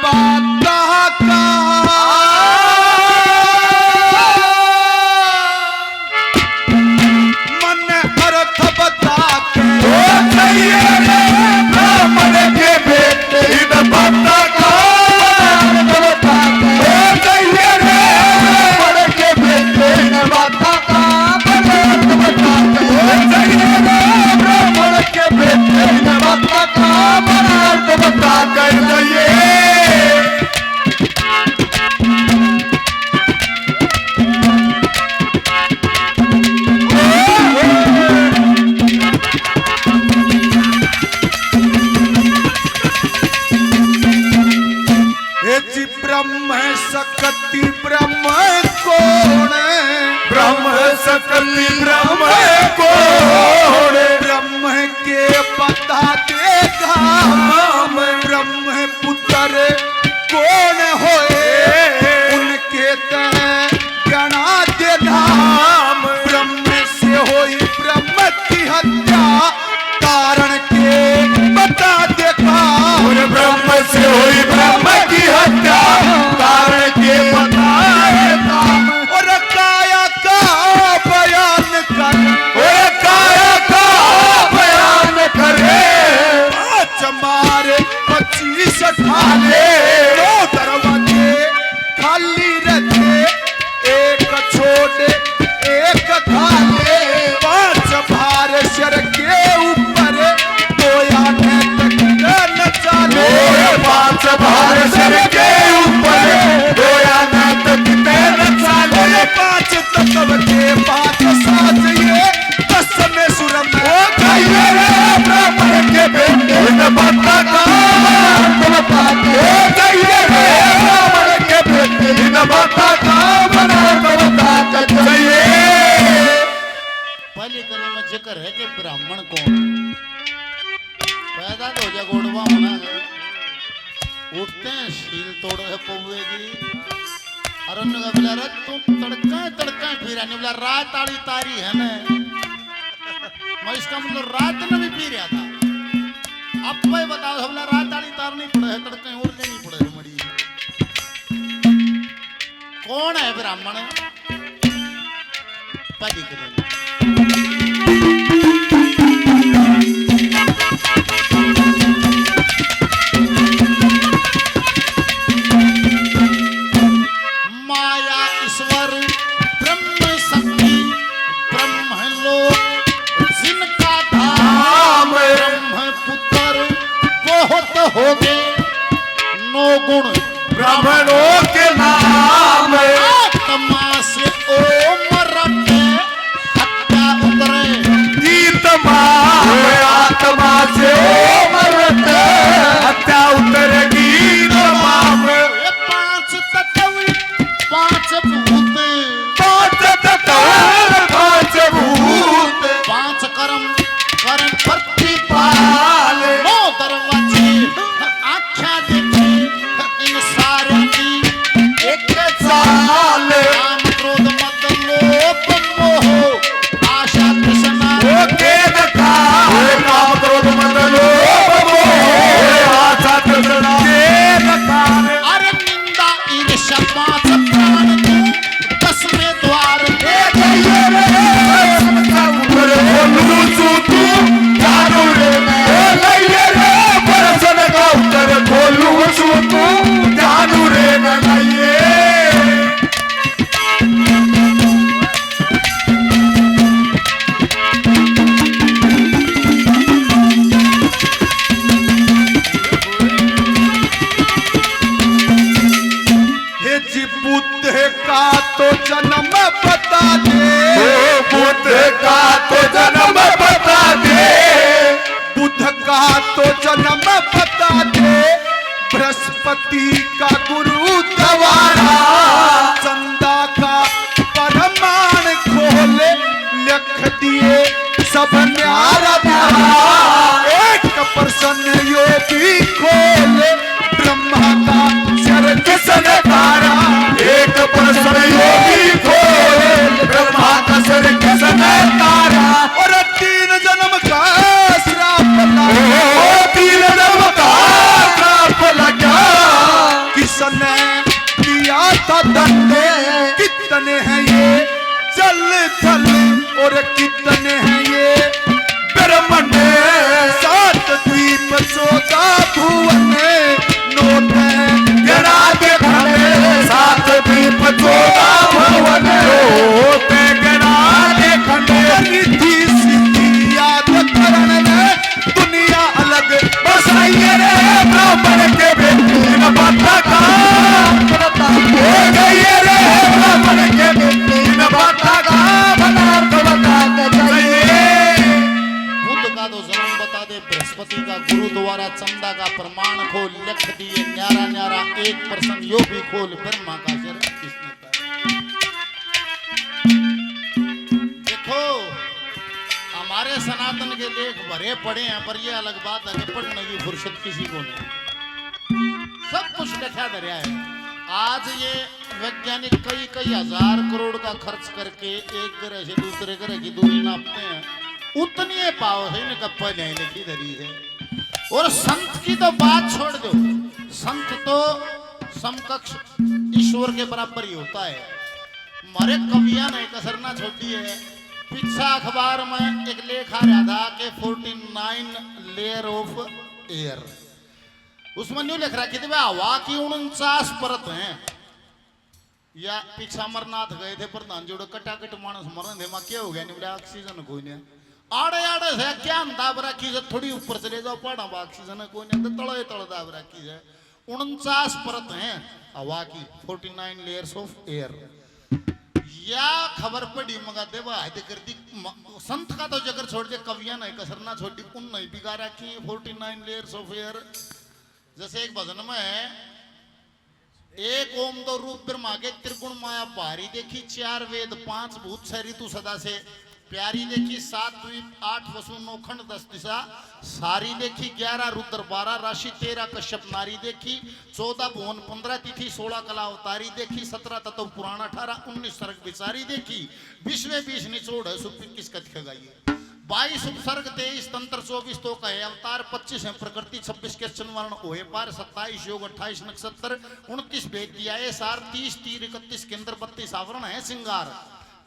बाता का मन अर्थ बता के ब्राह्मण के बेटे इन बाता का ब्राह्मण के बेटे इन बाता का ब्राह्मण के बेटे इन बाता का अर्थ बता कर जाइए। ब्रह्म सकति ब्रह्म कौन ब्रह्म सकति ब्रह्म कौन ब्रह्म के बता देगा ब्रह्म पुत्र कौन होए उनके तह गणा दे नाम ब्रह्म से होई ब्रह्म की हत्या कारण के बता देगा ब्रह्म से हुई ब्रह्म की हत्या कारण के बता देगा और काया का बयान कर काया का बयान करे पांच मारे 25 ठाले दो दरवाजे खाली रहते एक छोटे एक खाले पांच भार सिर के ऊपर दो आने तक न चाले पांच भार सिर के ऊपर दो आने तक न चाले पांच तत्व के पांच साथ ये 10 में सुरम ब्राह्मण के बेटे इन बाता का ब्राह्मण के बेटे इन बाता का चाहिए। पहले कने में जिक्र है कि ब्राह्मण कौन पैदा तो जगोड़वा होना है उठते हैं शील तोड़ है पौवे की अरण्य का बिला रत तू तड़का फिर आने बोला रात आड़ी तारी है ना मैं इसका मतलब रात में भी पी रहा था अब मैं बताओ हमला रात आड़ी तार नहीं पड़े है तड़का और नहीं पड़े है मड़ी कौन है ब्राह्मण पहली कने में माया ईश्वर ब्रह्म शक्ति ब्रह्म लोक जिनका धाम ब्रह्म पुत्र बहुत हो गए 9 गुण ब्राह्मणों के नाम आत्मा से ओम रटे हत्या उतरे गीत आत्मा से मरत हत्या उतरेगी तमाम 5 तत्व 5 भूत 5 तत्व 5 भूत 5 कर्म प्रतिपाल 9 दरवाजे आख्या देखे इन सारे की एक चाल काम क्रोध मद लोभ मोह आशा तृष्णा के दखा काम क्रोध मद लोभ मोह आशा तृष्णा के दखा अरे निंदा ईर्ष्या 5 प्राण तू 10 में द्वार बुद्ध का तो जन्म बता दे बुद्ध का तो जन्म बता दे बुद्ध का तो जन्म बता दे बृहस्पति का गुरु दवारा चंदा का परमाण खोले लिख दिए सब न्यारा एक प्रसन्न योगी खोले ब्रह्मा का सर किसने तारा एक प्रसन्न योगी खोले ब्रह्मा का सर किसने तारा और 3 जन्म का श्राप लगा 3 जन्म का श्राप लगा को लिख दिए न्यारा न्यारा एक प्रसंग यो भी खोल ब्रह्मा का शर किसने पाया। देखो हमारे सनातन के लेख भरे पड़े हैं, पर ये अलग बात है कि पढ़ने की फुर्सत किसी को नहीं। सब कुछ लिखा धरा है। आज ये वैज्ञानिक कई कई हजार करोड़ का खर्च करके एक ग्रह से दूसरे ग्रह की दूरी नापते हैं, उतनी पाव है इनका पहले लिखी धरी है। और संत की तो बात छोड़ दो, संत तो समकक्ष ईश्वर के बराबर ही होता है। हमारे कविया ने कसर ना छोड़ी है। पिछा अखबार में एक लेख आ रहा था कि 49 लेयर ऑफ एयर, उसमें न्यू लिख रहा कि हवा की 49 परत हैं। या पीछा अमरनाथ गए थे प्रधान जोड़ो कटाकट मानस मरण थे, क्या हो गया नहीं बोले ऑक्सीजन कोई नहीं आड़े आड़े से क्या दाब रखी है, थोड़ी ऊपर चले जाओ पहाड़ा ऑक्सीजन कोई नहीं, तड़े तड़ दाब रखी है। 49 परत हैं हवा की, 49 लेयर्स ऑफ एयर। या खबर पड़ी मगा देवा है कर दी संत का तो जगर छोड़ दे, कविया नहीं कसर ना छोड़ दी, उन नहीं बिगा रखी 49 लेयर्स ऑफ एयर। जैसे एक भजन में है, एक ओम दो रूप ब्रह्मा के त्रिगुण माया भारी देखी, 4 वेद 5 भूत 6 ऋतु सदा से प्यारी देखी, 7 द्वीप 8 वसु 9 खंड 10 दिशा सारी देखी, 11 रुद्र 12 राशि 13 कश्यप नारी देखी, 14 भुवन 15 तिथि 16 कला अवतारी देखी, 17 तत्व पुराण 18 19 सर्ग विचारी देखी, 20 निचोड़ है सुप्रीम किस कथ्य गाइए, 22 उपसर्ग 23 तंत्र 24 तो कहे अवतार, 25 है प्रकृति 26 के वर्ण ओहे पार, 27 योग 28 नक्षत्र 29 भेद दिया है सार, 30 तीर 31 केंद्र 32 आवरण है सिंगार,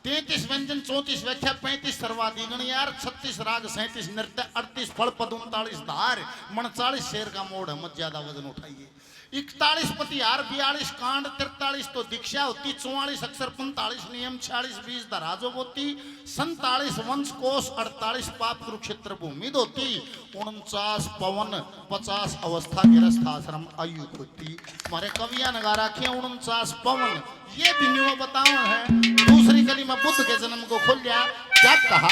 33 व्यंजन 34 व्याख्या 35 सर्वाधिगण यार, 36 राग 37 नृत्य 38 फल पद 39 धार 39 शेर का मोड़ है, मत ज्यादा वजन उठाइए, 41 पतिहार 42 कांड 43 तो दीक्षा होती, 44 अक्षर 45 नियम 46 बीज दराजो होती, 47 वंश कोश 48 पाप कुरुक्षेत्र भूमि होती, 49 पवन 50 अवस्था गिरस्थ आश्रम आयु होती। हमारे कविया नगा रखे 49 पवन, ये भी न्यू बताओ है। दूसरी कली में बुद्ध के जन्म को खोल लिया, क्या कहा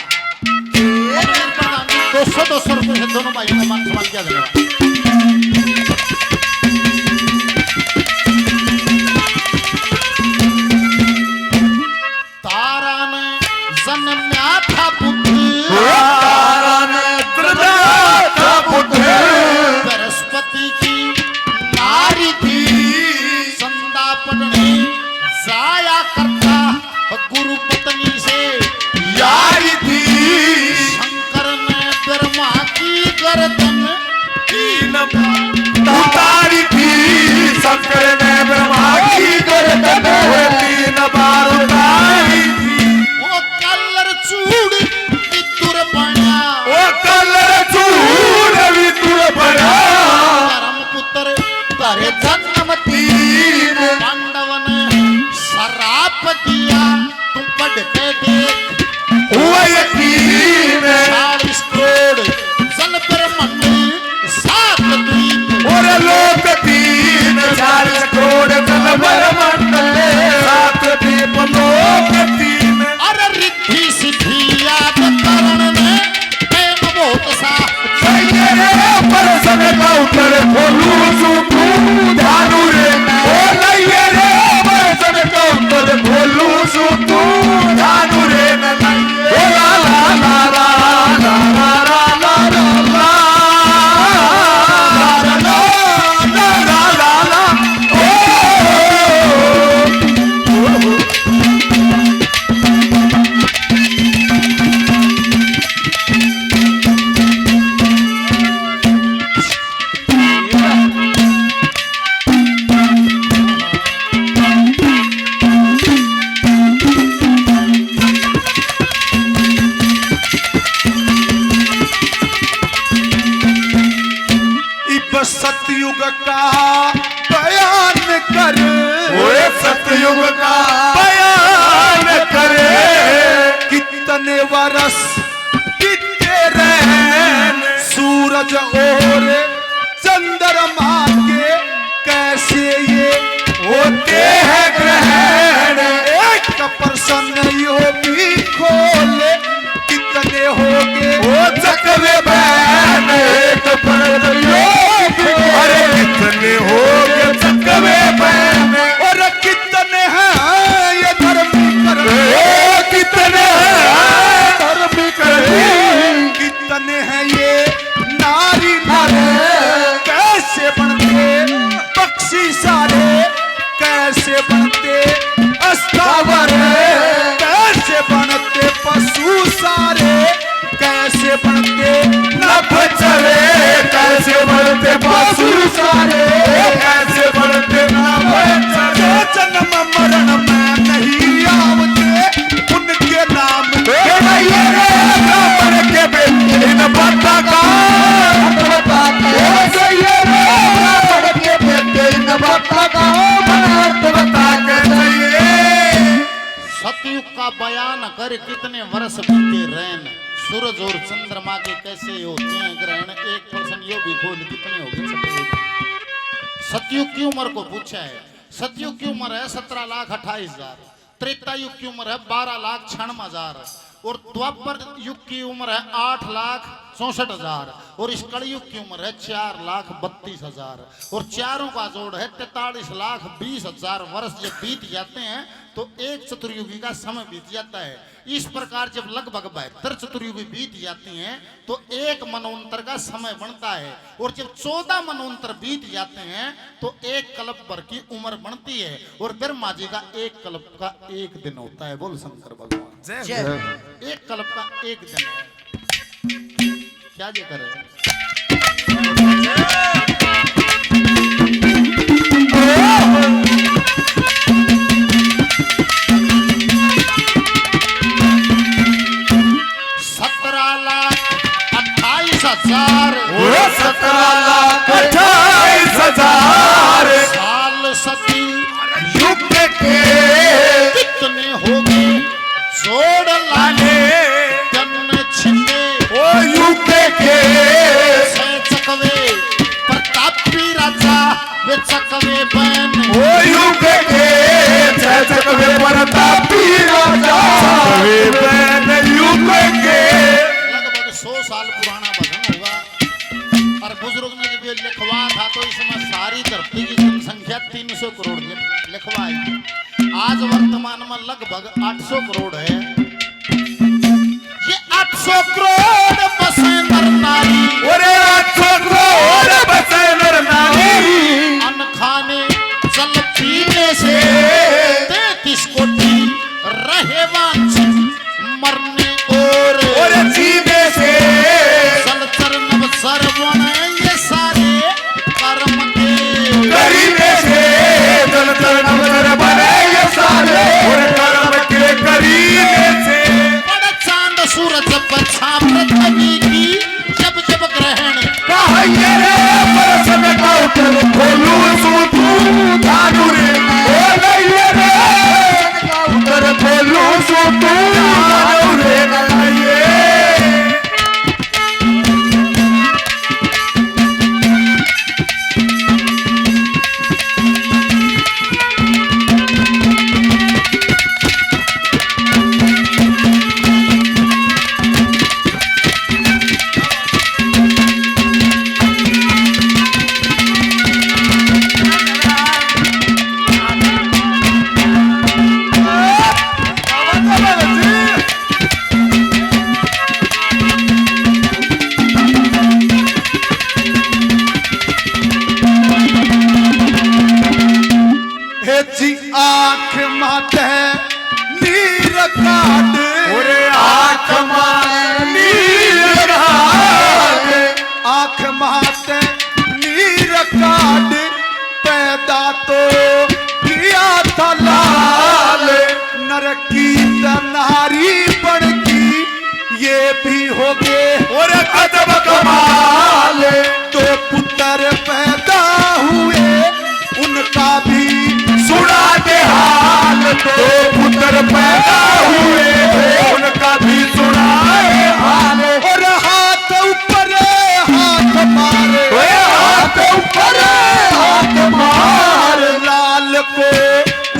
200 रुपए से दोनों भाइयों ने मान सम्मान किया। धन्यवाद। तारा ने जन्मा था बुद्ध, तारा ने जन्मा था बुद्ध, बृहस्पति की नारी थी, संदा पढ़ने जाया करता गुरु पत्नी से यारी थी, शंकर ने ब्रह्मा की गर्दन तीन उतारी थी, शंकर ने ब्रह्मा की गर्दन 3 बार उतारी थी। वो कलर चूड़ विदुर बना, वो कलर चूड़ विदुर बना, धर्म पुत्र करे जन्म तीन पांडव ने शराप दिया, तुम पढ़ के देख हुआ यकीन, 40 करोड़ जन ब्रह्मांड 7 द्वीप और लोक 3 40 करोड़ जन ब्रह्मांड 7 द्वीप लोक 3। अरे रिद्धि सिद्धि याद करण ने प्रेम बहुत सा पर समय का उत्तर खोलू सुतू ध्यानु रे, ओ लइए रे पर समय का उत्तर खोलू सुतू ध्यानु रे, ओ ला ला ला ला ला ला ला ला ला ला सतयुग का बयान कर, ओए सतयुग का बयान करे, कितने वर्ष कितने रहन, सूरज और चंद्रमा के कैसे ये होते हैं ग्रहण, एक प्रश्न यो भी खोले, कितने होंगे वो चकवे बहन एक पर अरे कैसे बनते अस्थावर, कैसे बनते पशु सारे, कैसे बनते नभ चले, कैसे बनते पशु सारे, कैसे बनते नभ चले। जन्म मरण में नहीं आवते उनके नाम ब्राह्मण के बेटे इन बता का ब्राह्मण के बेटे इन बता का बता के चाहिए। सतयुग का बयान कर कितने वर्ष बीते रैन, सूरज और चंद्रमा के कैसे होते हैं ग्रहण, एक पर्सन यो भी खोल कितने हो गए। सतयुग की उम्र को पूछा है, सतयुग की उम्र है 17,28,000, त्रेता युग की उम्र है 12,96,000 और द्वापर युग की उम्र है 8,64,000 और इस कलयुग की उम्र है 4,32,000 और चारों का जोड़ है 43,20,000 वर्ष जब बीत जाते हैं तो एक चतुर्युगी का समय बीत जाता है। इस प्रकार जब लगभग 72 चतुर्युगी बीत जाती हैं तो एक मनवंतर का समय बनता है और जब 14 मनवंतर बीत जाते हैं तो एक कल्प भर की उम्र बनती है और ब्रह्मा जी का एक कल्प का एक दिन होता है। बोल शंकर भगवान, एक कल्प का एक दिन है। क्या ये करे साल सती युग के कितने हो गए जोड़ लाने जन्म छिपे ओ युग के चकवे प्रतापी राजा वे चकवे बन ओ युग के चकवे प्रतापी राजा वे बन युग के। लगभग 100 साल पुराना भजन होगा और बुजुर्ग ने जब ये लिखवा था तो इसमें सारी धरती की जनसंख्या 300 करोड़ लिखवाई। आज वर्तमान में लगभग 800 करोड़ है। ये 800 करोड़ बसे नर नारी, ओरे 800 करोड़ बसे नर नारी, अन्न खाने जल पीने से 33 कोटि रहे वांछित मरने और जीने से जल चरण सर्वण ये सारे कर्म के करीने से जल चरण बने ये सारे कर्म के करीने से। बड़ा चांद सूरज पछा पृथ्वी की जब जब ग्रहण कहिए रे परसम का उतर खोलू सूतू धानु रे ओ नहीं रे का उतर खोलू सूतू धानु रे कहिए। जी आँख माते नीर काट, ओरे आँख मानी रात, आँख माते नीर काट, पैदा तो किया था लाल, नर की नारी बन की ये भी हो गए ओरे अजब कमाल, तो पुत्र पैदा हुए उनका भी सुना दे हाल, तो पुत्र पैदा हुए उनका भी सुनाए हाल। और हाथ ऊपर हाथ मारे, हाथ ऊपर हाथ मार, लाल को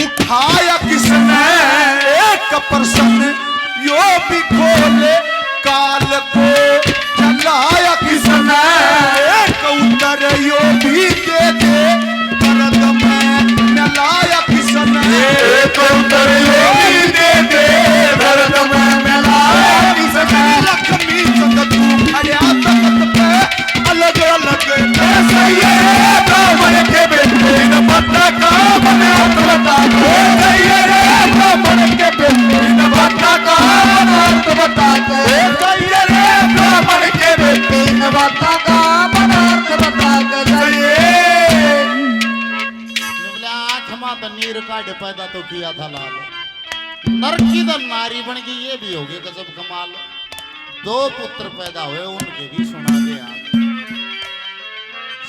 उठाया किसने एक प्रश्न यो भी खोले, काल को जलाया किसने एक उत्तर यो भी दे दे, दर्द में नलाया किसने एक उत्तर योगी दे दे तो नीर काट पैदा तो किया था लाल। नर की तो नारी बन गई, ये भी होगी गजब कमाल। 2 पुत्र पैदा हुए, उनके भी सुना दे आप।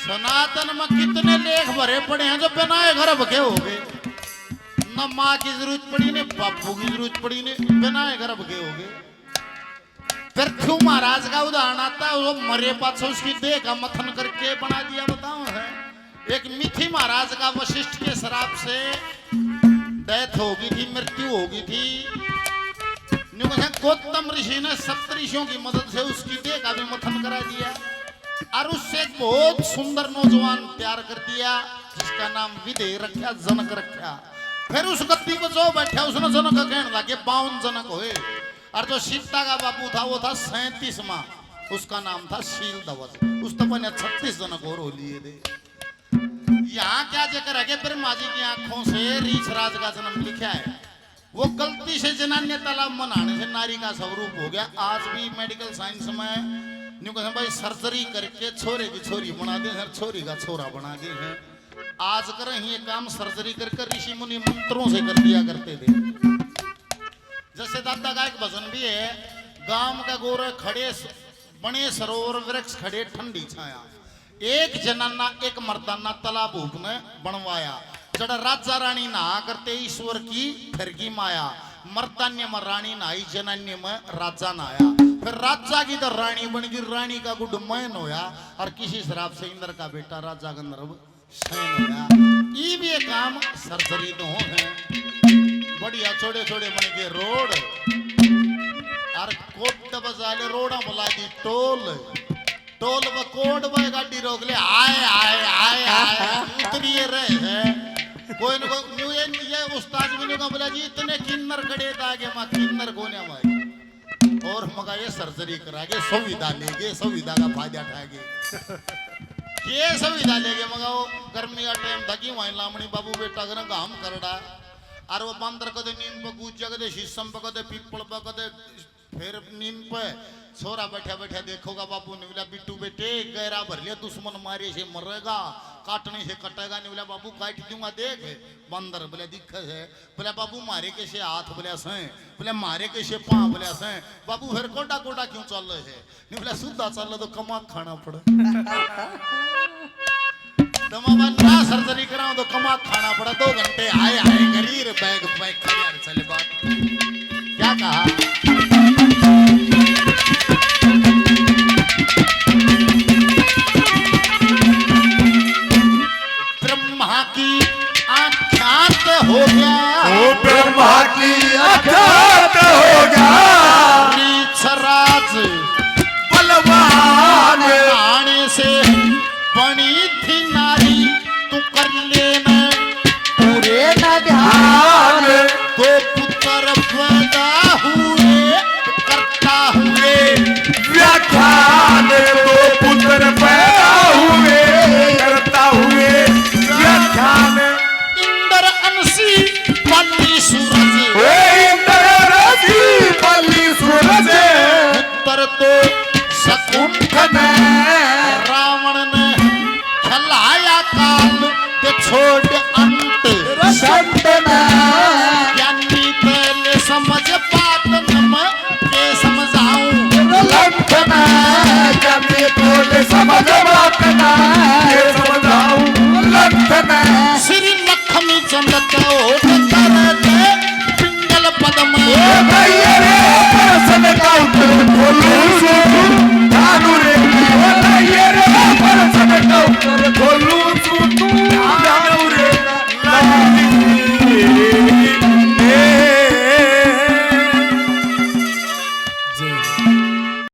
सनातन में कितने लेख भरे पड़े हैं जो बिना गर्भ के हो गए। न माँ की जरूरत पड़ी ने बापू की जरूरत पड़ी ने, बिना गर्भ के हो गए। पृथ्वी महाराज का उदाहरण आता है, वो मरे पाछे उसकी देह का मथन करके बना दिया। बताओ है एक मिथि महाराज का वशिष्ठ के श्राप से डेथ हो गई थी, मृत्यु हो गई थी। गौतम ऋषि ने सप्तऋषियों की मदद से उसकी देह का भी मथन करा दिया और उससे एक बहुत सुंदर नौजवान तैयार कर दिया जिसका नाम विदेह रखा, जनक रखा। फिर उस गद्दी पर जो बैठा उसने जनक का कहने लगे 52 जनक हुए। और जो सीता का बापू था वो था 37वां, उसका नाम था शील दवत। उस तब 36 जनक और हो लिए थे। यहाँ क्या जिक्र है कि ब्रह्मा जी की आंखों से रीछ राज का जन्म लिखा है। वो गलती से जनान्य तालाब में नहाने से नारी का स्वरूप हो गया। आज भी मेडिकल साइंस में न्यू कहते भाई सर्जरी करके छोरे की छोरी बना दे, छोरी का छोरा बना दे हैं। आज कर ये काम सर्जरी करके ऋषि मुनि मंत्रों से कर दिया करते थे। जैसे दादा का एक भजन भी है, गांव का गोरे खड़े बने सरोवर वृक्ष खड़े ठंडी छाया, एक जनाना एक मर्दाना तालाब ने बनवाया। जड़ राजा रानी नहा करते ईश्वर की फिर की माया, मर्दान्य में रानी नहाई, जनान्य में राजा नहाया। फिर राजा की तो रानी बन गई, रानी का गुड मैन होया और किसी शराब से इंद्र का बेटा राजा गंधर्व सैन होया। ये भी एक काम सर्जरी तो है। बढ़िया छोटे छोटे बन के रोड और कोट बजाले रोड़ा बुला दी टोल, टोल व कोट व गाड़ी रोक ले, आए आए आए आए उतरिए रहे हैं। कोई न कोई ये उस्ताद भी नहीं बोला जी इतने किन्नर खड़े था कि मां किन्नर कोने भाई और मगा ये सर्जरी करागे, सुविधा लेगे, सुविधा का फायदा उठाएंगे। ये सुविधा लेगे मगा वो गर्मी का टाइम था कि वहीं लामणी बाबू बेटा कर काम करड़ा और वो बंदर कदे नींद पे कूद कदे शीशम पे कदे पीपल पे कदे फिर नींद पे छोरा बैठा बैठा देखोगा बाबू ने बोला बिट्टू बेटे गहरा भर लिया, दुश्मन मारे से मरेगा, काटने से कटेगा। नहीं बोला बाबू काट दूंगा देख। बंदर बोले दिक्कत है। बोले बाबू मारे कैसे हाथ बोले से, बोले मारे कैसे पाँव बोले से। बाबू फिर कोटा कोटा क्यों चल रहे है? नहीं बोला सीधा चल तो कमा खाना पड़े। ना सर्जरी कराओ तो कमा खाना पड़ा। 2 घंटे आए आए गरीर बैग पैक कर चले बात क्या कहा। ब्रह्मा की आख्यात हो गया, ओ ब्रह्मा की आख्यात हो गया। रीछराज बलवान आने से बनी थी नारी, तू कर लेना पूरे न ध्यान। 2 पुत्र पैदा हुए करता हुए व्याख्यान, 2 पुत्र पैदा हुए करता हुए व्याख्यान। इंद्र अंशी पल्ली सूरज, इंद्र रसी पल्ली सूरज। पुत्र तो शकुंठ ने, रावण ने खलाया काल ते छोड़